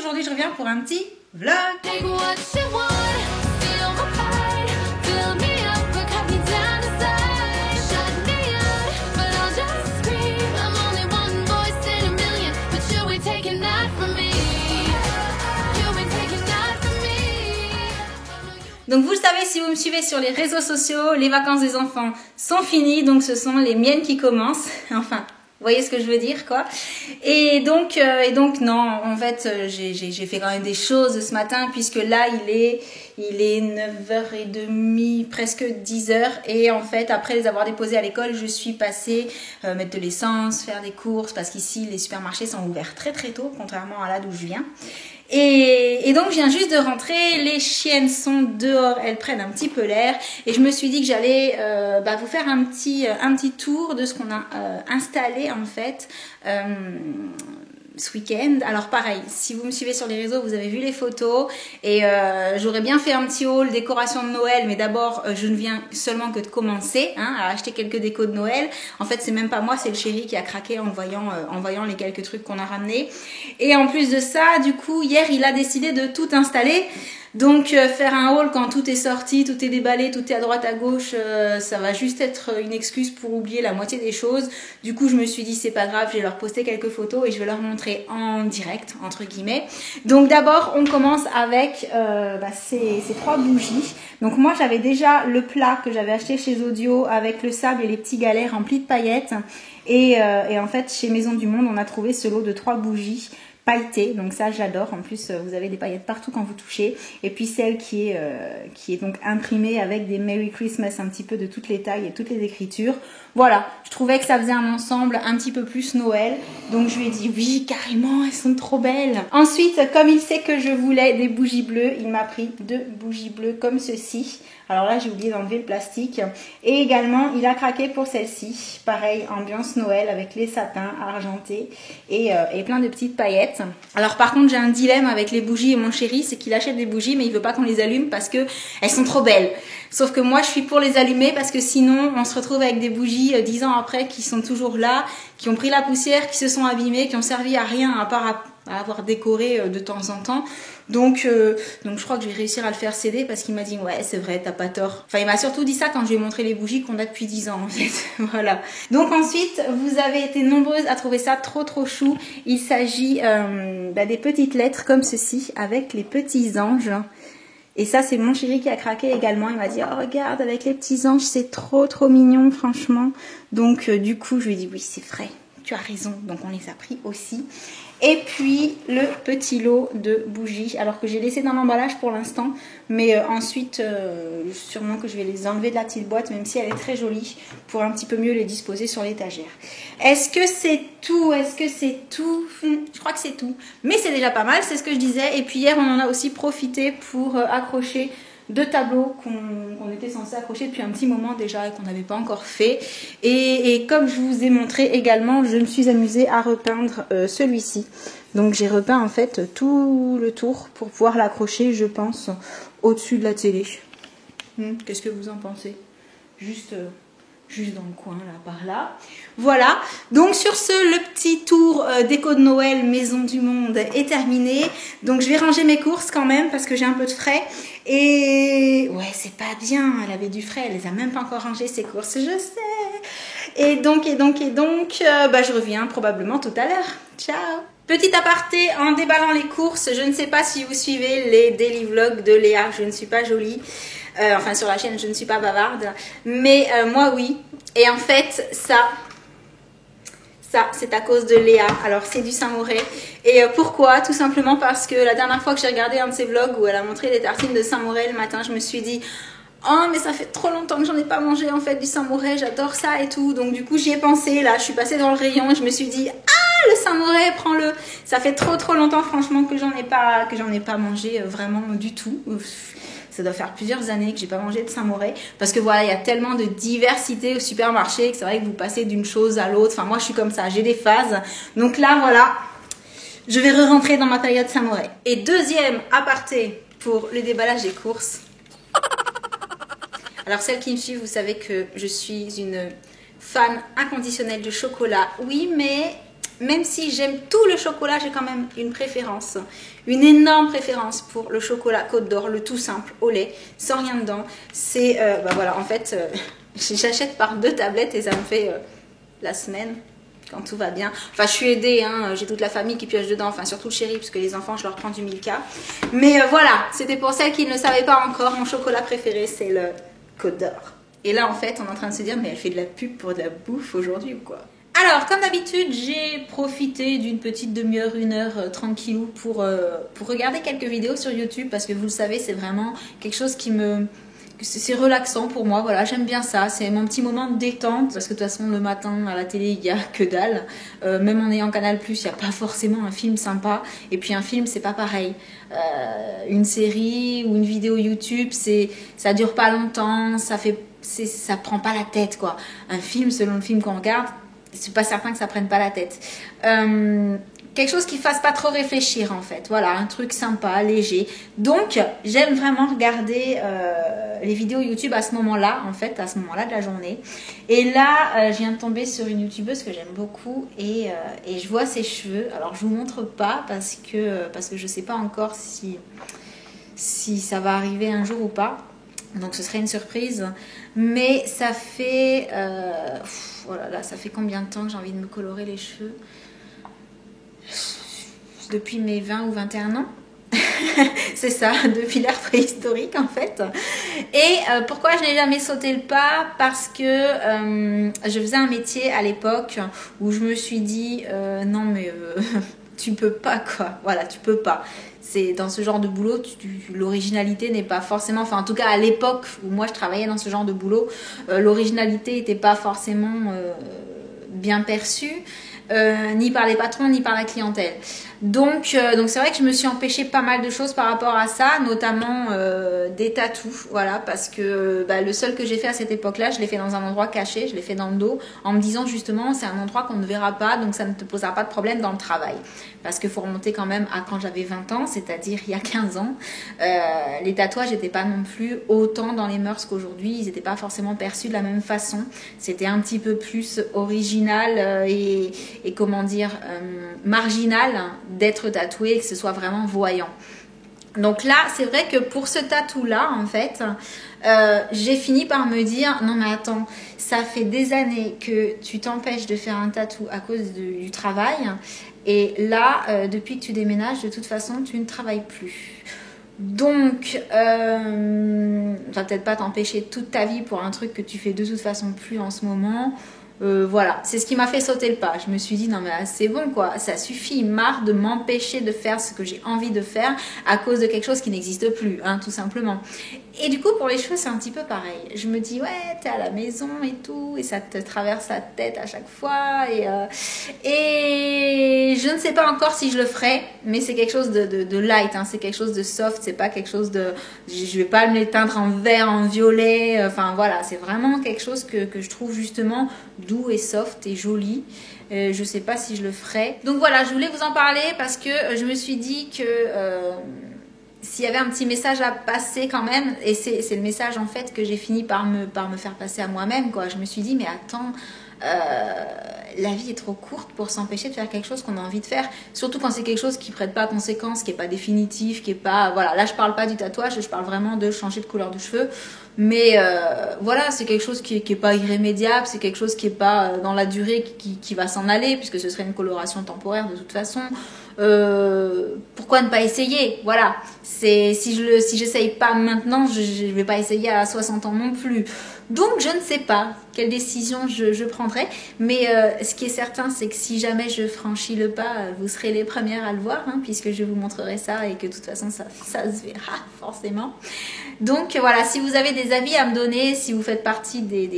aujourd'hui je reviens pour un petit vlog. Donc vous le savez si vous me suivez sur les réseaux sociaux, les vacances des enfants sont finies, donc ce sont les miennes qui commencent, enfin... Vous voyez ce que je veux dire, quoi. Et donc non, en fait, j'ai fait quand même des choses ce matin, puisque là, il est 9h30, presque 10h. Et en fait, après les avoir déposés à l'école, je suis passée mettre de l'essence, faire des courses, parce qu'ici, les supermarchés sont ouverts très très tôt, contrairement à là d'où je viens. Et donc je viens juste de rentrer, les chiennes sont dehors, elles prennent un petit peu l'air et je me suis dit que j'allais vous faire un petit tour de ce qu'on a installé en fait ce week-end. Alors pareil, si vous me suivez sur les réseaux, vous avez vu les photos et j'aurais bien fait un petit haul décoration de Noël, mais d'abord je ne viens seulement que de commencer à acheter quelques décos de Noël. En fait c'est même pas moi, c'est le chéri qui a craqué en voyant les quelques trucs qu'on a ramenés. Et en plus de ça, du coup hier il a décidé de tout installer. Donc faire un haul quand tout est sorti, tout est déballé, tout est à droite à gauche, ça va juste être une excuse pour oublier la moitié des choses. Du coup je me suis dit c'est pas grave, je vais leur poster quelques photos et je vais leur montrer en direct entre guillemets. Donc d'abord on commence avec ces 3 bougies. Donc moi j'avais déjà le plat que j'avais acheté chez Audio avec le sable et les petits galets remplis de paillettes. Et en fait chez Maison du Monde on a trouvé ce lot de 3 bougies pailletée, donc ça j'adore. En plus vous avez des paillettes partout quand vous touchez, et puis celle qui est donc imprimée avec des Merry Christmas un petit peu de toutes les tailles et toutes les écritures. Voilà, je trouvais que ça faisait un ensemble un petit peu plus Noël, donc je lui ai dit oui carrément, elles sont trop belles. Ensuite, comme il sait que je voulais des bougies bleues, il m'a pris 2 bougies bleues comme ceci. Alors là j'ai oublié d'enlever le plastique. Et également il a craqué pour celle-ci, pareil, ambiance Noël avec les sapins argentés et plein de petites paillettes. Alors par contre j'ai un dilemme avec les bougies et mon chéri, c'est qu'il achète des bougies mais il veut pas qu'on les allume parce que elles sont trop belles. Sauf que moi je suis pour les allumer parce que sinon on se retrouve avec des bougies 10 ans après qui sont toujours là, qui ont pris la poussière, qui se sont abîmées, qui ont servi à rien à part à avoir décoré de temps en temps. Donc je crois que je vais réussir à le faire céder parce qu'il m'a dit ouais c'est vrai t'as pas tort. Enfin il m'a surtout dit ça quand je lui ai montré les bougies qu'on a depuis 10 ans en fait. Voilà. Donc ensuite vous avez été nombreuses à trouver ça trop chou. Il s'agit des petites lettres comme ceci avec les petits anges. Et ça c'est mon chéri qui a craqué également. Il m'a dit oh regarde avec les petits anges c'est trop mignon franchement. Donc du coup je lui ai dit oui c'est vrai. Tu as raison, donc on les a pris aussi. Et puis le petit lot de bougies, alors que j'ai laissé dans l'emballage pour l'instant, mais ensuite sûrement que je vais les enlever de la petite boîte, même si elle est très jolie, pour un petit peu mieux les disposer sur l'étagère. Est-ce que c'est tout? Je crois que c'est tout, mais c'est déjà pas mal, c'est ce que je disais. Et puis hier on en a aussi profité pour accrocher 2 tableaux qu'on était censé accrocher depuis un petit moment déjà et qu'on n'avait pas encore fait. Et comme je vous ai montré également, je me suis amusée à repeindre celui-ci. Donc j'ai repeint en fait tout le tour pour pouvoir l'accrocher, je pense, au-dessus de la télé. Qu'est-ce que vous en pensez? Juste dans le coin là, par là. Voilà, donc sur ce, le petit tour déco de Noël Maison du Monde est terminé. Donc je vais ranger mes courses quand même parce que j'ai un peu de frais. Et ouais, c'est pas bien, elle avait du frais, elle les a même pas encore rangées ses courses, je sais. Et donc, je reviens probablement tout à l'heure. Ciao. Petit aparté en déballant les courses, je ne sais pas si vous suivez les daily vlogs de Léa, je ne suis pas jolie. Enfin sur la chaîne je ne suis pas bavarde, mais moi oui. Et en fait ça c'est à cause de Léa. Alors c'est du Saint-Mauré. Et pourquoi? Tout simplement parce que la dernière fois que j'ai regardé un de ses vlogs où elle a montré des tartines de Saint-Mauré le matin, je me suis dit oh mais ça fait trop longtemps que j'en ai pas mangé en fait du Saint-Mauré, j'adore ça et tout. Donc du coup j'y ai pensé, là je suis passée dans le rayon et je me suis dit ah le Saint-Mauré, prends-le. Ça fait trop longtemps franchement que j'en ai pas mangé vraiment du tout. Ça doit faire plusieurs années que j'ai pas mangé de Saint-Mauré parce que voilà, il y a tellement de diversité au supermarché que c'est vrai que vous passez d'une chose à l'autre. Enfin moi je suis comme ça, j'ai des phases. Donc là voilà, je vais re-rentrer dans ma période Saint-Mauré. Et deuxième aparté pour le déballage des courses. Alors celles qui me suivent, vous savez que je suis une fan inconditionnelle de chocolat. Oui, mais même si j'aime tout le chocolat, j'ai quand même une préférence, une énorme préférence pour le chocolat Côte d'Or, le tout simple, au lait, sans rien dedans. C'est, voilà, en fait, j'achète par 2 tablettes et ça me fait la semaine, quand tout va bien. Enfin, je suis aidée, hein, j'ai toute la famille qui pioche dedans, enfin surtout le chéri, parce que les enfants, je leur prends du Milka. Mais voilà, c'était pour celles qui ne le savaient pas encore, mon chocolat préféré, c'est le Côte d'Or. Et là, en fait, on est en train de se dire, mais elle fait de la pub pour de la bouffe aujourd'hui ou quoi? Alors, comme d'habitude, j'ai profité d'une petite demi-heure, 1 heure tranquillou pour regarder quelques vidéos sur YouTube parce que vous le savez, c'est vraiment quelque chose qui me... C'est relaxant pour moi, voilà, j'aime bien ça, c'est mon petit moment de détente parce que de toute façon le matin à la télé il n'y a que dalle, même en ayant Canal+, il n'y a pas forcément un film sympa et puis un film c'est pas pareil, une série ou une vidéo YouTube ça dure pas longtemps, ça prend pas la tête quoi, un film selon le film qu'on regarde, c'est pas certain que ça prenne pas la tête. Quelque chose qui fasse pas trop réfléchir en fait, voilà, un truc sympa, léger. Donc j'aime vraiment regarder les vidéos YouTube à ce moment-là, en fait, à ce moment-là de la journée. Et là, je viens de tomber sur une youtubeuse que j'aime beaucoup et je vois ses cheveux. Alors je vous montre pas parce que je sais pas encore si ça va arriver un jour ou pas. Donc ce serait une surprise. Mais ça fait, voilà, là, ça fait combien de temps que j'ai envie de me colorer les cheveux? Depuis mes 20 ou 21 ans. C'est ça, depuis l'ère préhistorique en fait. Et pourquoi je n'ai jamais sauté le pas? Parce que je faisais un métier à l'époque où je me suis dit non mais tu peux pas quoi, voilà, tu peux pas. C'est dans ce genre de boulot, l'originalité n'est pas forcément, enfin en tout cas à l'époque où moi je travaillais dans ce genre de boulot, l'originalité n'était pas forcément bien perçue. Ni par les patrons ni par la clientèle. Donc c'est vrai que je me suis empêchée pas mal de choses par rapport à ça, notamment des tatous, voilà, parce que le seul que j'ai fait à cette époque-là, je l'ai fait dans un endroit caché, je l'ai fait dans le dos, en me disant justement c'est un endroit qu'on ne verra pas, donc ça ne te posera pas de problème dans le travail. Parce qu'il faut remonter quand même à quand j'avais 20 ans, c'est-à-dire il y a 15 ans. Les tatouages n'étaient pas non plus autant dans les mœurs qu'aujourd'hui, ils n'étaient pas forcément perçus de la même façon. C'était un petit peu plus original et comment dire, marginal d'être tatoué et que ce soit vraiment voyant. Donc là, c'est vrai que pour ce tatou-là, en fait, j'ai fini par me dire, non mais attends, ça fait des années que tu t'empêches de faire un tatou à cause du travail. Et là, depuis que tu déménages, de toute façon, tu ne travailles plus. Donc, ça va peut-être pas t'empêcher toute ta vie pour un truc que tu fais de toute façon plus en ce moment. Voilà, c'est ce qui m'a fait sauter le pas. Je me suis dit non mais c'est bon quoi, ça suffit, marre de m'empêcher de faire ce que j'ai envie de faire à cause de quelque chose qui n'existe plus, hein, tout simplement. Et du coup pour les cheveux c'est un petit peu pareil. Je me dis ouais t'es à la maison et tout et ça te traverse la tête à chaque fois et je ne sais pas encore si je le ferai, mais c'est quelque chose de light, hein, c'est quelque chose de soft, c'est pas quelque chose de, je vais pas me l'éteindre en vert, en violet, enfin voilà, c'est vraiment quelque chose que je trouve justement doux et soft et joli. Je sais pas si je le ferai. Donc voilà, je voulais vous en parler parce que je me suis dit que s'il y avait un petit message à passer quand même, et c'est le message en fait que j'ai fini par me faire passer à moi-même quoi. Je me suis dit mais attends, la vie est trop courte pour s'empêcher de faire quelque chose qu'on a envie de faire, surtout quand c'est quelque chose qui prête pas à conséquence, qui est pas définitif, qui est pas, voilà, là je parle pas du tatouage, je parle vraiment de changer de couleur de cheveux, mais voilà, c'est quelque chose qui est pas irrémédiable, c'est quelque chose qui est pas dans la durée qui va s'en aller puisque ce serait une coloration temporaire de toute façon. Pourquoi ne pas essayer? Voilà, c'est si j'essaye pas maintenant, je vais pas essayer à 60 ans non plus. Donc je ne sais pas quelle décision je prendrai, mais ce qui est certain c'est que si jamais je franchis le pas, vous serez les premières à le voir, hein, puisque je vous montrerai ça et que de toute façon ça se verra forcément. Donc voilà, si vous avez des avis à me donner, si vous faites partie des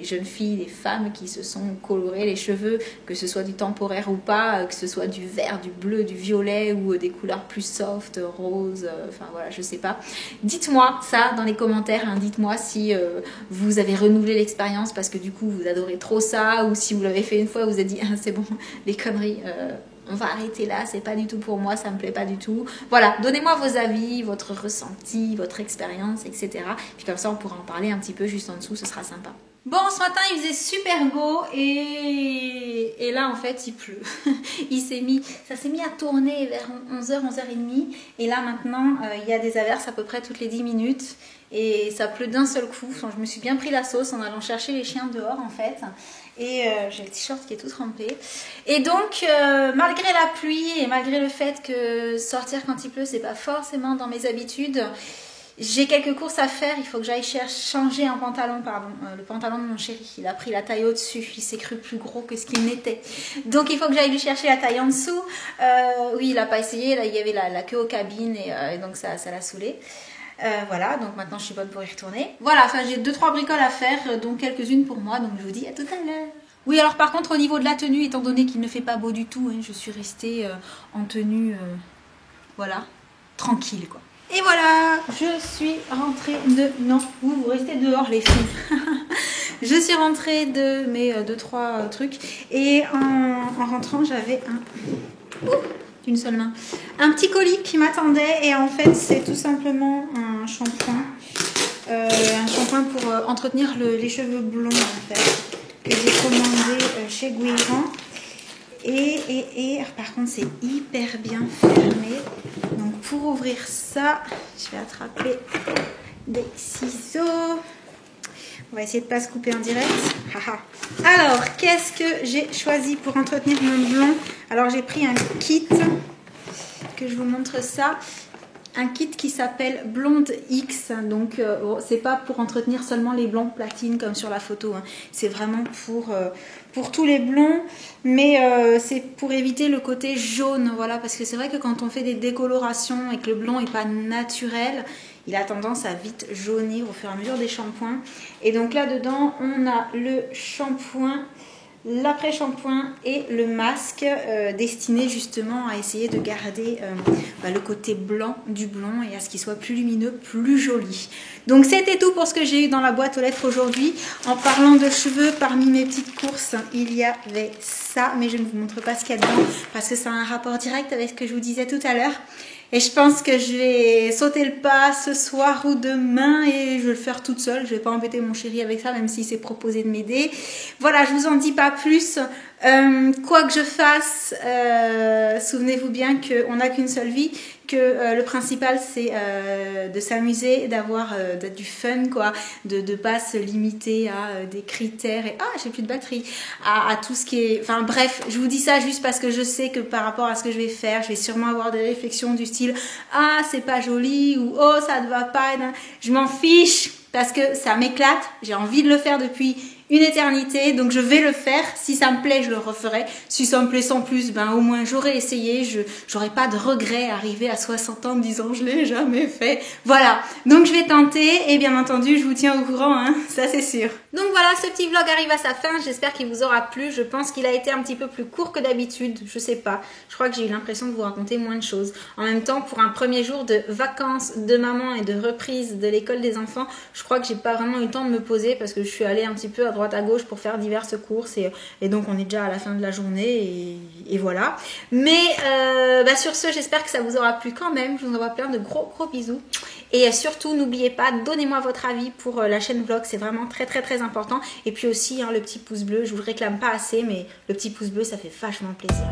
jeunes filles, des femmes qui se sont colorées les cheveux, que ce soit du temporaire ou pas, que ce soit du vert, du bleu, du violet ou des couleurs plus soft, rose, enfin voilà, je sais pas. Dites-moi ça dans les commentaires, hein, dites-moi si vous avez renouvelé l'expérience parce que du coup vous adorez trop ça, ou si vous l'avez fait une fois, vous avez dit ah, c'est bon, les conneries, on va arrêter là, c'est pas du tout pour moi, ça me plaît pas du tout. Voilà, donnez-moi vos avis, votre ressenti, votre expérience, etc. Puis comme ça on pourra en parler un petit peu juste en dessous, ce sera sympa. Bon, ce matin il faisait super beau et là en fait il pleut. Ça s'est mis à tourner vers 11h, 11h30 et là maintenant il y a des averses à peu près toutes les 10 minutes et ça pleut d'un seul coup. Enfin, je me suis bien pris la sauce en allant chercher les chiens dehors en fait et j'ai le t-shirt qui est tout trempé. Et donc malgré la pluie et malgré le fait que sortir quand il pleut c'est pas forcément dans mes habitudes, j'ai quelques courses à faire, il faut que j'aille changer un pantalon, le pantalon de mon chéri, il a pris la taille au-dessus, il s'est cru plus gros que ce qu'il n'était. Donc il faut que j'aille lui chercher la taille en dessous. Oui, il n'a pas essayé, là il y avait la queue aux cabines et donc ça l'a saoulé. Voilà, donc maintenant je suis bonne pour y retourner. Voilà, enfin j'ai 2-3 bricoles à faire, dont quelques-unes pour moi, donc je vous dis à tout à l'heure. Oui, alors par contre au niveau de la tenue, étant donné qu'il ne fait pas beau du tout, hein, je suis restée en tenue, voilà, tranquille quoi. Et voilà, je suis rentrée de... Non, vous restez dehors les filles. Je suis rentrée de mes 2-3 trucs. Et en rentrant, j'avais d'une seule main, un petit colis qui m'attendait. Et en fait, c'est tout simplement un shampoing. Un shampoing pour entretenir les cheveux blonds, en fait. Que j'ai commandé chez Guérin. Et par contre c'est hyper bien fermé, donc pour ouvrir ça je vais attraper des ciseaux, on va essayer de ne pas se couper en direct. Alors qu'est-ce que j'ai choisi pour entretenir mon blond? Alors j'ai pris un kit, que je vous montre ça, un kit qui s'appelle Blonde X, donc c'est pas pour entretenir seulement les blonds platine comme sur la photo, hein. C'est vraiment pour tous les blonds, mais c'est pour éviter le côté jaune, voilà, parce que c'est vrai que quand on fait des décolorations et que le blond n'est pas naturel, il a tendance à vite jaunir au fur et à mesure des shampoings. Et donc là dedans on a le shampoing, l'après-shampoing et le masque destiné justement à essayer de garder le côté blanc du blond et à ce qu'il soit plus lumineux, plus joli. Donc c'était tout pour ce que j'ai eu dans la boîte aux lettres aujourd'hui. En parlant de cheveux, parmi mes petites courses, il y avait ça, mais je ne vous montre pas ce qu'il y a dedans parce que ça a un rapport direct avec ce que je vous disais tout à l'heure. Et je pense que je vais sauter le pas ce soir ou demain et je vais le faire toute seule. Je vais pas embêter mon chéri avec ça, même s'il s'est proposé de m'aider. Voilà, je vous en dis pas plus. Quoi que je fasse, souvenez-vous bien qu'on n'a qu'une seule vie, que le principal c'est de s'amuser, d'avoir du fun, quoi, de pas se limiter à des critères et j'ai plus de batterie, à tout ce qui est, enfin bref, je vous dis ça juste parce que je sais que par rapport à ce que je vais faire, je vais sûrement avoir des réflexions du style c'est pas joli ou ça ne va pas, je m'en fiche parce que ça m'éclate, j'ai envie de le faire depuis une éternité, donc je vais le faire. Si ça me plaît, je le referai. Si ça me plaît sans plus, au moins j'aurais essayé. Je n'aurai pas de regret arrivé à 60 ans en me disant je l'ai jamais fait. Voilà, donc je vais tenter et bien entendu je vous tiens au courant, hein, ça c'est sûr. Donc voilà, ce petit vlog arrive à sa fin. J'espère qu'il vous aura plu. Je pense qu'il a été un petit peu plus court que d'habitude. Je sais pas. Je crois que j'ai eu l'impression de vous raconter moins de choses. En même temps, pour un premier jour de vacances de maman et de reprise de l'école des enfants, je crois que j'ai pas vraiment eu le temps de me poser parce que je suis allée un petit peu à droite à gauche pour faire diverses courses et donc on est déjà à la fin de la journée et voilà. Mais sur ce, j'espère que ça vous aura plu quand même. Je vous envoie plein de gros bisous et surtout n'oubliez pas, donnez-moi votre avis pour la chaîne vlog, c'est vraiment très important. Et puis aussi le petit pouce bleu, je vous le réclame pas assez, mais le petit pouce bleu ça fait vachement plaisir.